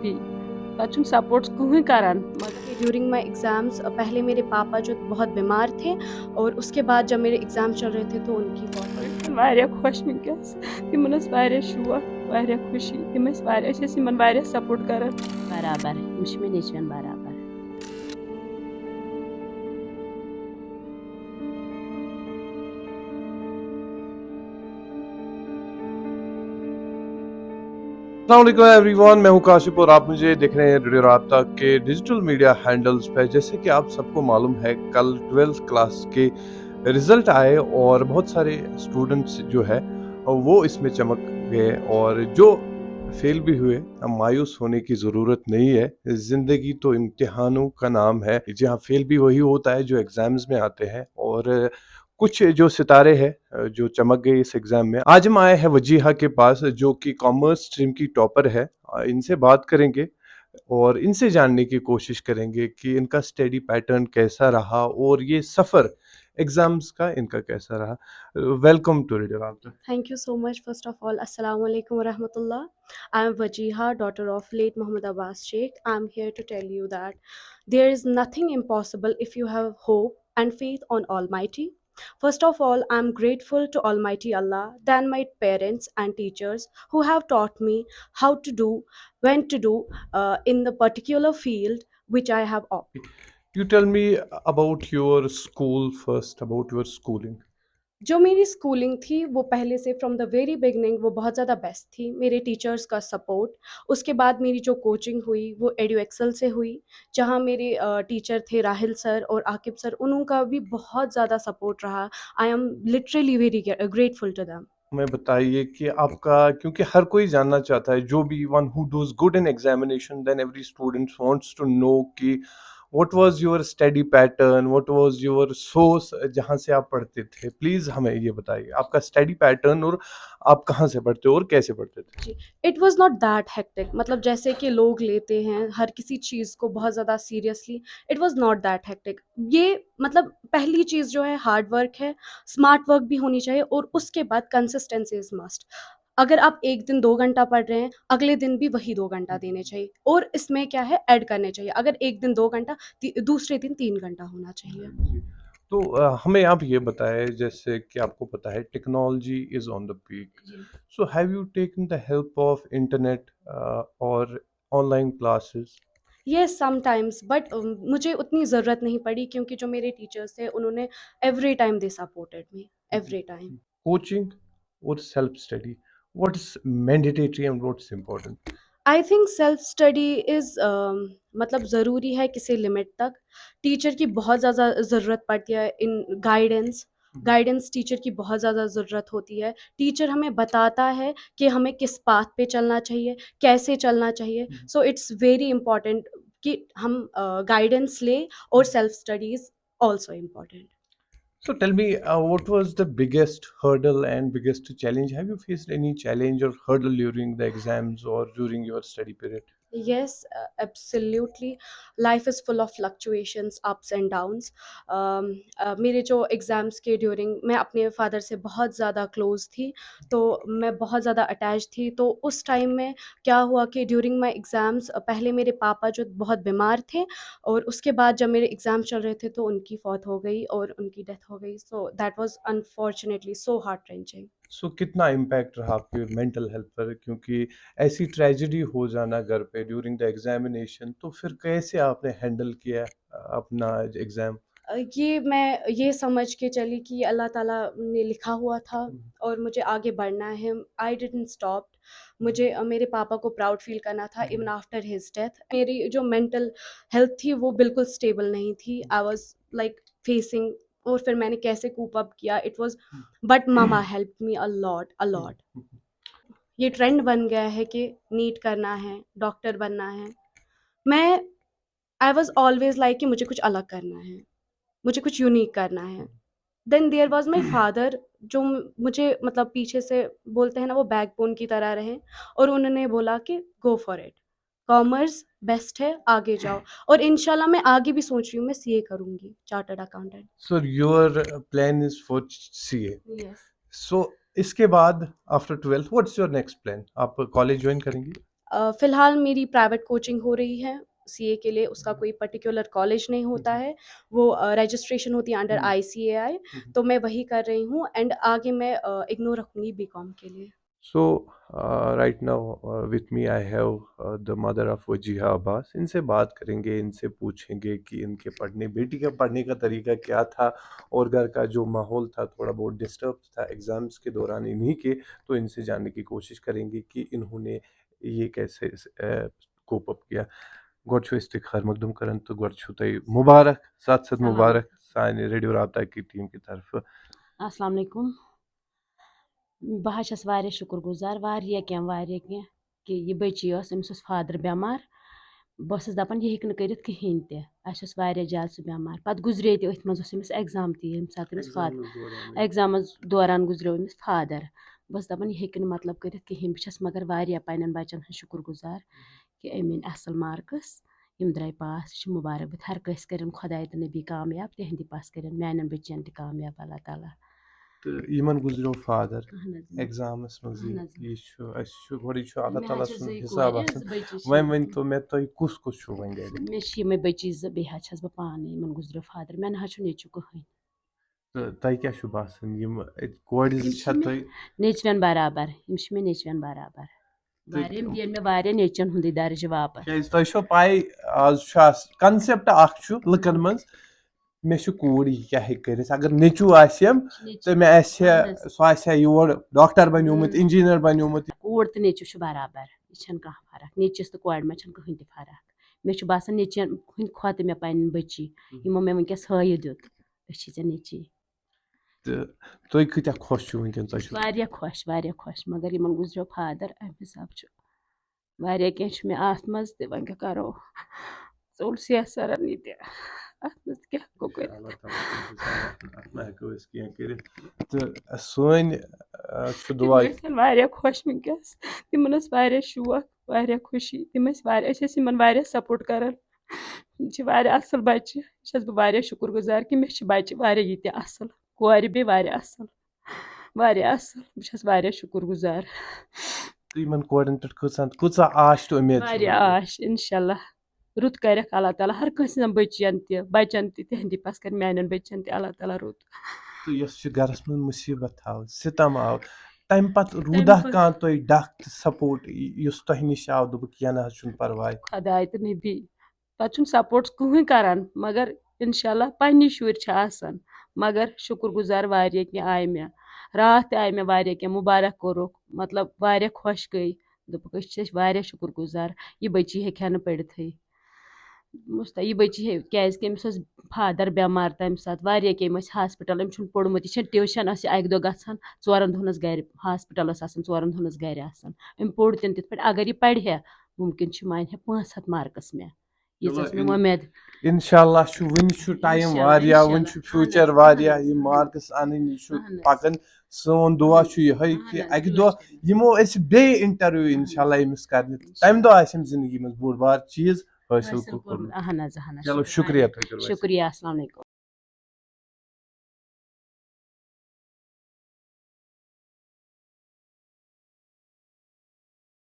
जी, पता सपोर्ट कहीं करन during my exams पहले मेरे पापा जो बहुत बीमार थे और उसके बाद जब मेरे एग्ज़ाम चल रहे थे तो उनकी मौत वारिया खुश वनकस तिमन वारिया शौक वारिया खुशी तिम वारिया सपोर्ट करन बराबर यिम छ मे नेचरन बराबर अस्सलाम एवरीवन, मैं हूं काशिफ और आप मुझे देख रहे हैं रेडियो राब्ता के डिजिटल मीडिया हैंडल्स पे। जैसे कि आप सबको मालूम है, कल 12th क्लास के रिजल्ट आए और बहुत सारे स्टूडेंट्स जो है वो इसमें चमक गए, और जो फेल भी हुए, अब मायूस होने की ज़रूरत नहीं है। ज़िंदगी तो इम्तिहानों का नाम है, जहाँ फेल भी वही होता है जो एग्ज़ाम्स में आते हैं। और कुछ जो सितारे हैं जो चमक गए इस एग्ज़ाम में। आज हम आए हैं वजीहा के पास, जो कि कॉमर्स स्ट्रीम की टॉपर है। इनसे बात करेंगे और इनसे जानने की कोशिश करेंगे कि इनका स्टडी पैटर्न कैसा रहा और ये सफ़र एग्ज़ाम्स का इनका कैसा रहा। वेलकम टू रेडियो राब्ता। Thank you so much. First of all, Assalamu alaikum wa rahmatullah. I am Wajiha, daughter of late Muhammad Abbas Sheikh. I am here to tell you that there is nothing impossible if you have hope and faith on Almighty. First of all, I am grateful to Almighty Allah, then my parents and teachers who have taught me how to do, when to do in the particular field which I have opted. You tell me about your school first, about your schooling. जो मेरी schooling थी वो पहले से from the very beginning वो बहुत ज़्यादा best थी। मेरे टीचर्स का सपोर्ट, उसके बाद मेरी जो कोचिंग हुई वो एडू एक्सेल से हुई, जहाँ मेरे टीचर थे राहिल सर और आकिब सर, उनका भी बहुत ज़्यादा सपोर्ट रहा। I am literally very grateful to them. हमें बताइए कि आपका, क्योंकि हर कोई जानना चाहता है, जो भी one who does good in examination, then every student wants to know कि what was your study pattern, what was your source जहाँ से आप पढ़ते थे। प्लीज़ हमें ये बताइए आपका स्टडी पैटर्न, और आप कहाँ से पढ़ते हो और कैसे पढ़ते थे। जी, it was not that hectic, मतलब जैसे कि लोग लेते हैं हर किसी चीज़ को बहुत ज़्यादा seriously, it was not that hectic. ये मतलब पहली चीज़ जो है हार्ड वर्क है, स्मार्ट वर्क भी होनी चाहिए और उसके बाद कंसिस्टेंसी इज़ मस्ट। अगर आप 1 दिन 2 घंटा पढ़ रहे हैं, अगले दिन भी वही 2 घंटा देने चाहिए और इसमें क्या है ऐड करने चाहिए। अगर 1 दिन 2 घंटा, दूसरे दिन 3 घंटा होना चाहिए। जी। तो हमें आप ये बताएं, जैसे कि आपको पता है technology is on the peak, जी। So have you taken the help of internet और online classes. Yes sometimes, but मुझे उतनी ज़रूरत नहीं पड़ी क्योंकि जो मेरे टीचर्स थे उन्होंने every time they supported me, every time. Coaching और self study, what's mandatory and what's important. I think self study is मतलब ज़रूरी है किसी लिमिट तक। टीचर की बहुत ज़्यादा ज़रूरत पड़ती है इन गाइडेंस। गाइडेंस टीचर की बहुत ज़्यादा ज़रूरत होती है। टीचर हमें बताता है कि हमें किस पाथ पे चलना चाहिए, कैसे चलना चाहिए। सो इट्स वेरी इम्पोर्टेंट कि हम गाइडेंस लें और self study is also important. So tell me, what was the biggest hurdle and biggest challenge? Have you faced any challenge or hurdle during the exams or during your study period? Yes, absolutely. Life is full of fluctuations, ups and downs. मेरे जो exams के during मैं अपने father से बहुत ज़्यादा close थी, तो मैं बहुत ज़्यादा अटैच थी। तो उस टाइम में क्या हुआ कि ड्यूरिंग माई एग्ज़ाम्स पहले मेरे पापा जो बहुत बीमार थे और उसके बाद जब मेरे एग्ज़ाम चल रहे थे तो उनकी फ़ौत हो गई और उनकी डेथ हो गई। So that was unfortunately so heart wrenching. So कितना इम्पैक्ट रहा आपकी मेंटल हेल्थ पर, क्योंकि ऐसी ट्रेजेडी हो जाना घर पे ड्यूरिंग द एग्जामिनेशन, तो फिर कैसे आपने हैंडल किया अपना एग्जाम। ये समझ के चली कि अल्लाह ताला ने लिखा हुआ था और मुझे आगे बढ़ना है। I didn't stop. मुझे मेरे पापा को प्राउड फ़ील करना था इवन आफ्टर हिज़ डेथ। मेरी जो मेंटल हेल्थ थी वो बिल्कुल स्टेबल नहीं थी। आई वाज़ लाइक फेसिंग, और फिर मैंने कैसे कूप अप किया, it was, but mama helped me a lot. ये ट्रेंड बन गया है कि नीट करना है, डॉक्टर बनना है। मैं आई वाज़ ऑलवेज़ लाइक कि मुझे कुछ अलग करना है। मुझे कुछ यूनिक करना है। Then there was my father, जो मुझे मतलब पीछे से बोलते हैं ना, वो बैकबोन की तरह रहे और उन्होंने बोला कि go for it. Commerce best है, आगे जाओ, और इंशाल्लाह मैं आगे भी सोच रही हूँ मैं सीए करूँगी, chartered accountant. So your plan is for CA. Yes. So इसके बाद after 12th what's your next plan, आप कॉलेज ज्वाइन करेंगी। फ़िलहाल मेरी प्राइवेट कोचिंग हो रही है सीए के लिए, उसका कोई पर्टिकुलर कॉलेज नहीं होता है, वो रजिस्ट्रेशन होती है अंडर आईसीएआई, तो मैं वही कर रही हूँ एंड आगे मैं इग्नोर रखूँगी बीकॉम के लिए। So right now with me I have the mother of Wajiha Abbas. इनसे बात करेंगे, इनसे पूछेंगे कि इनके पढ़ने, बेटी का पढ़ने का तरीका क्या था और घर का जो माहौल था थोड़ा बहुत डिस्टर्ब था एग्ज़ाम्स के दौरान इन्हीं के। तो इनसे जानने की कोशिश करेंगे कि इन्होंने ये कैसे कोप अप किया। गोड छो इस्तिखार मकदम करन तो गोड छो तय मुबारक, साथ साथ सलाम। मुबारक साने रेडियो राबता की टीम की तरफ। अस्सलाम वालेकुम। बह छस वारिया शुक्रगुजार वारिया कह कि ये बच्ची अमिस फादर बेमार। बस दपान ये हेक करित कहीं ते अस वारिया ज्यादा सह बेमार पत गुजरे ते अथ मज अमिस एग्जाम ते ये सात अमिस फादर एग्जाम दौरान गुजरो अमिस फादर। बस दपान ये हेक मतलब करित कहीं बस मगर वारिया पन्न बच्चन हंद शुक्रगुजार कि अमिन असल मार्क्स यम द्राय पास। यह मुबारक बत हर कस कर खुदा तो नबी कामयाब तिहंद पास कर मान बच्चन त कामयाब अल्लाह ताला। तो यमन गुजरो फादर अहन हज। एग्जामस मज अहन हज। ये गोड़ी अल्लाह मे ताला हज सुन जई हिसाब कोर आसन। बच्ची वह वन तो मैं तो कुस कुस छु वन गरे मे यमे बच्ची बे हज बह पाने यमन गुजरो फादर मे ना नेचु कहीं। तो तय क्या छु बासन यम कोड़ छ तय नेचवन बराबर मे नेचवन बराबर वारियम दियन मे वारिया नेचन हुंद दर्ज वापस। क्या तय छो पाई आज कंसेप्ट अख छु लकन मज मे छु कोड़ यह क्या हे करित अगर नेचु आसम तो मे सो आसे योर डॉक्टर बनोमुत इंजीनियर बनोमुत। कोड़ तो नेचु बराबर यह कह फर्क नेचिस तो कोड़ मे कहीं तक फर्क। मे बासान नेचन हंद खोत मे पन्न बच्ची यमो मे वनकस हयि दित अच्छी नेची। तो तय कत्या खुश छु वनकन तय छु वारिया खुश मगर यमन गुजरो फादर अम हिसाब वारिया कह मे अत मज त वन क्या करो सोल सिया सरन ये अत मज क्या हको कर। तो सोन दुआ तिम वारिया खुश वनकस तिमन वारिया शौक वारिया खुशी तिम वारिया सपोर्ट करन वारिया असल बच्चे बह वारिया शुक्रगुजार कि मे बच्चे वारिया ये असल कोर बे वारिया असल बह वारिया शुक्रगुजार। यमन कोड़न पे कूचा आश तो उम्मीद वारिया आश इंशाल्लाह रुत करक अल्लाह ताला हर कंस बच्चन तिहंदी पास कर मान बच्चन अल्लाह ताला रुत। तो यस गरस में मुसीबत आव सितम आव तम पत रूदा कान तो डक सपोर्ट युस तह निश आव दुबक या ना छुन परवाय खुदा तो नबी पे सपोर्ट कहीं करान मगर इंशाल्लाह पन्नी शुर आसान मगर शुक्रगुजार वारिया कि आय मे रात आय मे वारिया कि मुबारक कोरुक मतलब वारिया खुश गई दोपक वारिया शुक्रगुजार ये बच्ची हेक्या न पढ़ित मुस्ता ये बच्ची क्या अमिस फादर बेमार तम सात वारिया कि हॉस्पिटल अम पोर्मुत यह ट्यूशन अक दो गसान 4 दोहन गर हॉस्पिटल 4 दोहन गर अम पोर तिन तिथ पे अगर यह पढ़ मुमकिन मान 500 मार्कस मे ये मे उम्मीद इंशाल्लाह छु वन छु टाइम वारिया वन छु फ्यूचर वारिया ये मार्क्स आनन छु पकन सोन दुआ छु यह कि अक दो यमो अस बे इंटरव्यू इंशाल्लाह इमिस करने तम दो आसम जिंदगी में बोड़ बार चीज हासिल कोर। अहन चलो शुक्रिया शुक्रिया अस्सलाम वालेकुम।